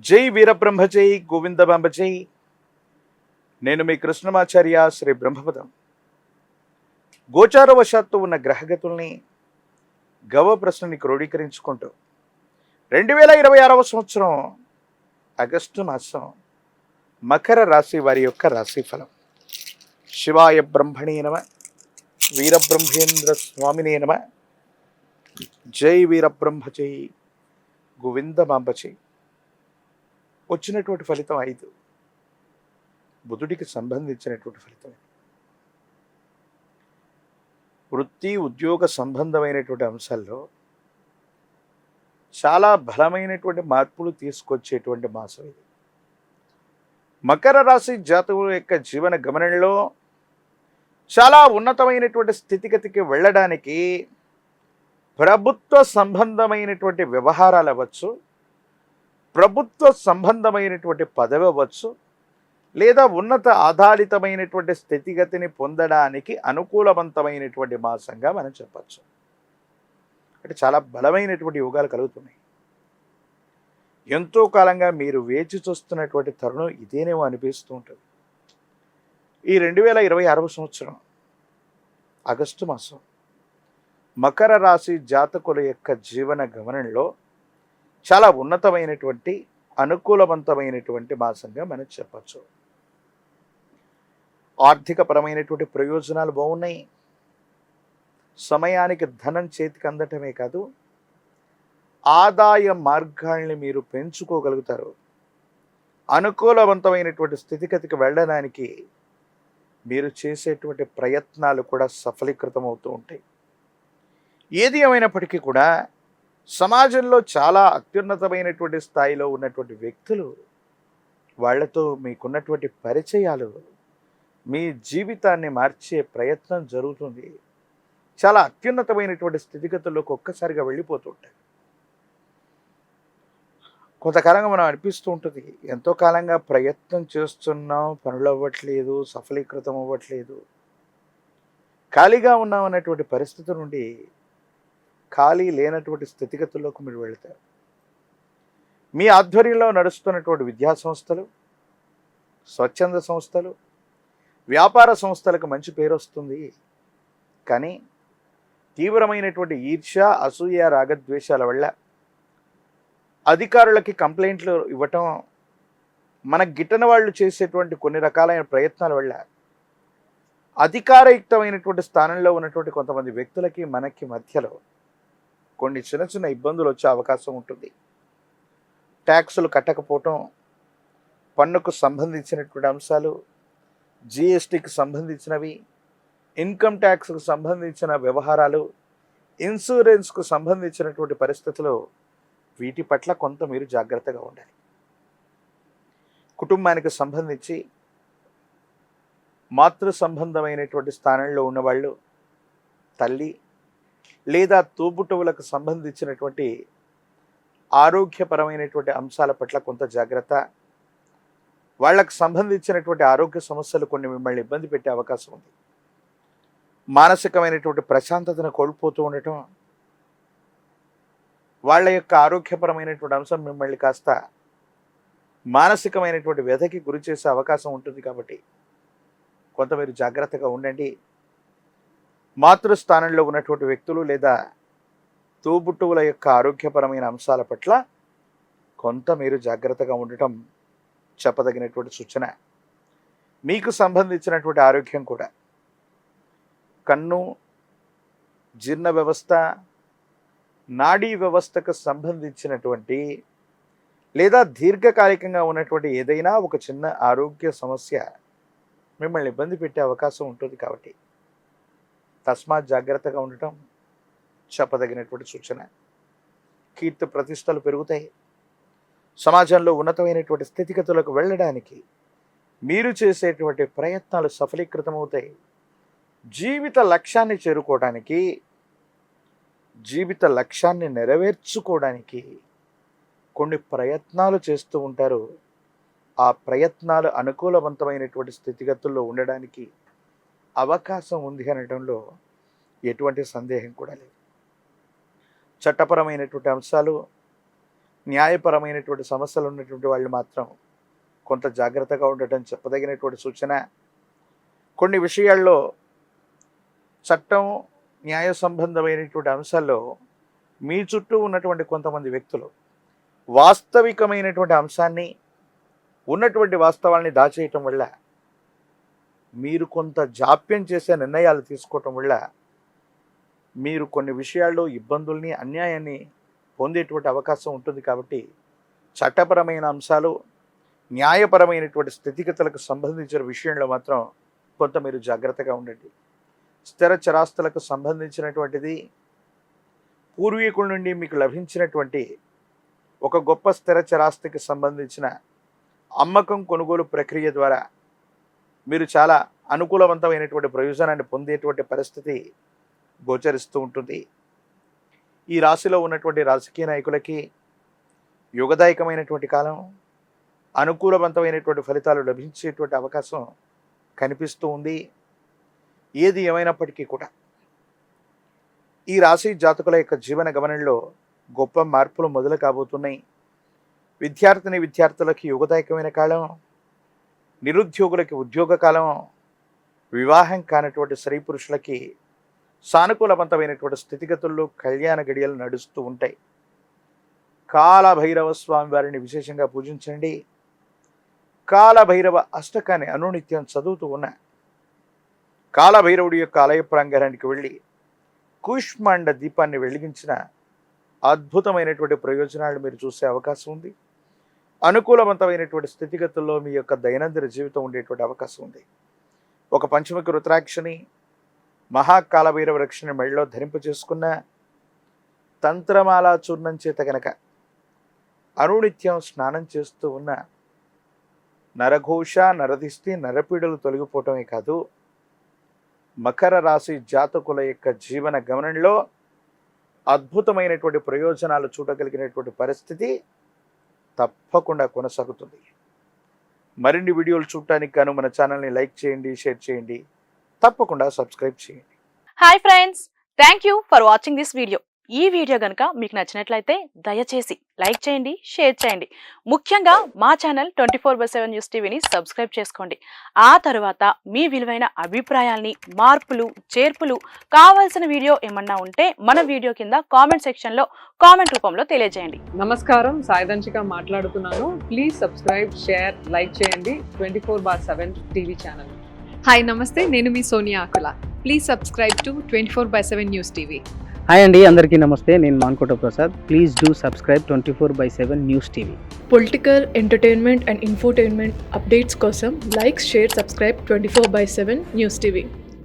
జై వీరబ్రహ్మ జై గోవిందబాంబ జై. నేను మీ కృష్ణమాచార్య శ్రీ బ్రహ్మపదం. గోచారవశాత్తు ఉన్న గ్రహగతుల్ని గవ ప్రశ్నని క్రోడీకరించుకుంటూ 2026వ సంవత్సరం ఆగస్టు మాసం మకర రాశి వారి యొక్క రాశిఫలం. శివాయ బ్రహ్మణే నమ, వీరబ్రహ్మేంద్ర స్వామినే నమ. జై వీరబ్రహ్మ జై గోవిందబాంబ జై. వచ్చినటువంటి ఫలితం 5, బుధుడికి సంబంధించినటువంటి ఫలితం. వృత్తి ఉద్యోగ సంబంధమైనటువంటి అంశాల్లో చాలా బలమైనటువంటి మార్పులు తీసుకొచ్చేటువంటి మాసం ఇది. మకర రాశి జాతకుల యొక్క జీవన గమనంలో చాలా ఉన్నతమైనటువంటి స్థితిగతికి వెళ్ళడానికి ప్రభుత్వ సంబంధమైనటువంటి వ్యవహారాలు అవ్వచ్చు, ప్రభుత్వ సంబంధమైనటువంటి పదవి అవ్వచ్చు, లేదా ఉన్నత ఆధారితమైనటువంటి స్థితిగతిని పొందడానికి అనుకూలవంతమైనటువంటి మాసంగా మనం చెప్పచ్చు. అంటే చాలా బలమైనటువంటి యోగాలు కలుగుతున్నాయి. ఎంతో కాలంగా మీరు వేచి చూస్తున్నటువంటి తరుణం ఇదేనేమో అనిపిస్తూ ఉంటుంది. ఈ 2026వ సంవత్సరం ఆగస్టు మాసం మకర రాశి జాతకుల యొక్క జీవన గమనంలో చాలా ఉన్నతమైనటువంటి అనుకూలవంతమైనటువంటి మాసంగా మనం చెప్పచ్చు. ఆర్థికపరమైనటువంటి ప్రయోజనాలు బాగున్నాయి. సమయానికి ధనం చేతికి అందటమే కాదు, ఆదాయ మార్గాల్ని మీరు పెంచుకోగలుగుతారు. అనుకూలవంతమైనటువంటి స్థితిగతికి వెళ్ళడానికి మీరు చేసేటువంటి ప్రయత్నాలు కూడా సఫలీకృతం అవుతూ ఉంటాయి. ఏది ఏమైనప్పటికీ కూడా సమాజంలో చాలా అత్యున్నతమైనటువంటి స్థాయిలో ఉన్నటువంటి వ్యక్తులు, వాళ్లతో మీకున్నటువంటి పరిచయాలు మీ జీవితాన్ని మార్చే ప్రయత్నం జరుగుతుంది. చాలా అత్యున్నతమైనటువంటి స్థితిగతుల్లోకి ఒక్కసారిగా వెళ్ళిపోతుంటాయి. కొంతకాలంగా మనం అనిపిస్తూ ఉంటుంది, ఎంతో కాలంగా ప్రయత్నం చేస్తున్నాం, పనులు అవ్వట్లేదు, సఫలీకృతం అవ్వట్లేదు, ఖాళీగా ఉన్నాం అన్నటువంటి పరిస్థితి నుండి ఖాళీ లేనటువంటి స్థితిగతుల్లోకి మీరు వెళతారు. మీ ఆధ్వర్యంలో నడుస్తున్నటువంటి విద్యా సంస్థలు, స్వచ్ఛంద సంస్థలు, వ్యాపార సంస్థలకు మంచి పేరు వస్తుంది. కానీ తీవ్రమైనటువంటి ఈర్ష్య, అసూయ, రాగద్వేషాల వల్ల అధికారులకి కంప్లైంట్లు ఇవ్వటం, మన గిట్టన వాళ్ళు చేసేటువంటి కొన్ని రకాలైన ప్రయత్నాల వల్ల అధికారయుక్తమైనటువంటి స్థానంలో ఉన్నటువంటి కొంతమంది వ్యక్తులకి మనకి మధ్యలో కొన్ని చిన్న చిన్న ఇబ్బందులు వచ్చే అవకాశం ఉంటుంది. ట్యాక్సులు కట్టకపోవటం, పన్నుకు సంబంధించినటువంటి అంశాలు, జిఎస్టికి సంబంధించినవి, ఇన్కమ్ ట్యాక్స్కు సంబంధించిన వ్యవహారాలు, ఇన్సూరెన్స్కు సంబంధించినటువంటి పరిస్థితులు, వీటి పట్ల కొంత మీరు జాగ్రత్తగా ఉండాలి. కుటుంబానికి సంబంధించి మాతృ సంబంధమైనటువంటి స్థానంలో ఉన్నవాళ్ళు, తల్లి లేదా తోబుట్టువులకు సంబంధించినటువంటి ఆరోగ్యపరమైనటువంటి అంశాల పట్ల కొంత జాగ్రత్త. వాళ్ళకు సంబంధించినటువంటి ఆరోగ్య సమస్యలు కొన్ని మిమ్మల్ని ఇబ్బంది పెట్టే అవకాశం ఉంది. మానసికమైనటువంటి ప్రశాంతతను కోల్పోతూ ఉండటం, వాళ్ళ యొక్క ఆరోగ్యపరమైనటువంటి అంశం మిమ్మల్ని కాస్త మానసికమైనటువంటి వ్యధకి గురి చేసే అవకాశం ఉంటుంది. కాబట్టి కొంత మీరు జాగ్రత్తగా ఉండండి. మాతృస్థానంలో ఉన్నటువంటి వ్యక్తులు లేదా తోబుట్టువుల యొక్క ఆరోగ్యపరమైన అంశాల పట్ల కొంత మీరు జాగ్రత్తగా ఉండటం చెప్పదగినటువంటి సూచన. మీకు సంబంధించినటువంటి ఆరోగ్యం కూడా కన్ను, జీర్ణ వ్యవస్థ, నాడీ వ్యవస్థకు సంబంధించినటువంటి లేదా దీర్ఘకాలికంగా ఉన్నటువంటి ఏదైనా ఒక చిన్న ఆరోగ్య సమస్య మిమ్మల్ని ఇబ్బంది పెట్టే అవకాశం ఉంటుంది. కాబట్టి తస్మాత్ జాగ్రత్తగా ఉండటం చెప్పదగినటువంటి సూచన. కీర్తి ప్రతిష్టలు పెరుగుతాయి. సమాజంలో ఉన్నతమైనటువంటి స్థితిగతులకు వెళ్ళడానికి మీరు చేసేటువంటి ప్రయత్నాలు సఫలీకృతమవుతాయి. జీవిత లక్ష్యాన్ని చేరుకోవడానికి, జీవిత లక్ష్యాన్ని నెరవేర్చుకోవడానికి కొన్ని ప్రయత్నాలు చేస్తూ ఉంటారు. ఆ ప్రయత్నాలు అనుకూలవంతమైనటువంటి స్థితిగతుల్లో ఉండడానికి అవకాశం ఉంది అనడంలో ఎటువంటి సందేహం కూడా లేదు. చట్టపరమైనటువంటి అంశాలు, న్యాయపరమైనటువంటి సమస్యలు ఉన్నటువంటి వాళ్ళు మాత్రం కొంత జాగ్రత్తగా ఉండటం చెప్పదగినటువంటి సూచన. కొన్ని విషయాల్లో చట్టం న్యాయ సంబంధమైనటువంటి అంశాల్లో మీ చుట్టూ ఉన్నటువంటి కొంతమంది వ్యక్తులు వాస్తవికమైనటువంటి అంశాన్ని, ఉన్నటువంటి వాస్తవాల్ని దాచేయటం వల్ల, మీరు కొంత జాప్యం చేసే నిర్ణయాలు తీసుకోవటం వల్ల మీరు కొన్ని విషయాల్లో ఇబ్బందుల్ని, అన్యాయాన్ని పొందేటువంటి అవకాశం ఉంటుంది. కాబట్టి చట్టపరమైన అంశాలు, న్యాయపరమైనటువంటి స్థితిగతులకు సంబంధించిన విషయంలో మాత్రం కొంత మీరు జాగ్రత్తగా ఉండండి. స్థిర చరాస్తులకు సంబంధించినటువంటిది పూర్వీకుల నుండి మీకు లభించినటువంటి ఒక గొప్ప స్థిర చరాస్తికి సంబంధించిన అమ్మకం కొనుగోలు ప్రక్రియ ద్వారా మీరు చాలా అనుకూలవంతమైనటువంటి ప్రయోజనాన్ని పొందేటువంటి పరిస్థితి గోచరిస్తూ ఉంటుంది. ఈ రాశిలో ఉన్నటువంటి రాజకీయ నాయకులకి యుగదాయకమైనటువంటి కాలం, అనుకూలవంతమైనటువంటి ఫలితాలు లభించేటువంటి అవకాశం కనిపిస్తూ ఉంది. ఏది ఏమైనప్పటికీ కూడా ఈ రాశి జాతకుల యొక్క జీవన గమనంలో గొప్ప మార్పులు మొదలు కాబోతున్నాయి. విద్యార్థులకి యుగదాయకమైన కాలం, నిరుద్యోగులకి ఉద్యోగ కాలం, వివాహం కానటువంటి స్త్రీ పురుషులకి సానుకూలవంతమైనటువంటి స్థితిగతుల్లో కళ్యాణ గడియలు నడుస్తూ ఉంటాయి. కాలభైరవ స్వామి వారిని విశేషంగా పూజించండి. కాలభైరవ అష్టకాన్ని అనునిత్యం చదువుతూ ఉన్న కాలభైరవుడి యొక్క ఆలయ ప్రాంగణానికి వెళ్ళి కూష్మాండ దీపాన్ని వెలిగించిన అద్భుతమైనటువంటి ప్రయోజనాలు మీరు చూసే అవకాశం ఉంది. అనుకూలవంతమైనటువంటి స్థితిగతుల్లో మీ యొక్క దైనందిన జీవితం ఉండేటువంటి అవకాశం ఉంది. ఒక పంచముఖి రుద్రాక్షని, మహాకాలభైరవ రక్షణ మెడలో ధరింప చేసుకున్న తంత్రమాలా చూర్ణం చేత గనక అనునిత్యం స్నానం చేస్తూ ఉన్న నరఘోష, నరదిష్టి, నరపీడలు తొలగిపోవటమే కాదు, మకర రాశి జాతకుల యొక్క జీవన గమనంలో అద్భుతమైనటువంటి ప్రయోజనాలు చూడగలిగినటువంటి పరిస్థితి తప్పకుండా కొనసాగుతుంది. మరిన్ని వీడియోలు చూడటానికి గాను మన ఛానల్ని లైక్ చేయండి, షేర్ చేయండి, తప్పకుండా సబ్స్క్రైబ్ చేయండి. Hi friends, thank you for watching this video. ఈ వీడియో కనుక మీకు నచ్చినట్లయితే దయచేసి లైక్ చేయండి, షేర్ చేయండి. ముఖ్యంగా మా ఛానల్ 24/7 న్యూస్ టీవీని సబ్స్క్రైబ్ చేసుకోండి. ఆ తర్వాత మీ విలువైన అభిప్రాయాల్ని, మార్పులు, చేర్పులు, కావాల్సిన వీడియో ఏమన్నా ఉంటే మన వీడియో కింద కామెంట్ సెక్షన్లో కామెంట్ రూపంలో తెలియజేయండి. నమస్కారం, సాయిదంచిక మాట్లాడుతున్నాను. ప్లీజ్ సబ్స్క్రైబ్, షేర్, లైక్ చేయండి 24/7 టీవీ ఛానల్. హాయ్ నమస్తే, నేను మీ Sonia Akula. Please subscribe to 24/7 news TV. Hi అండి, అందరికీ నమస్తే. నేను Mankota Prasad. Please do subscribe 24/7 news TV. Political, entertainment and infotainment updates కోసం like, share, subscribe 24/7 news TV.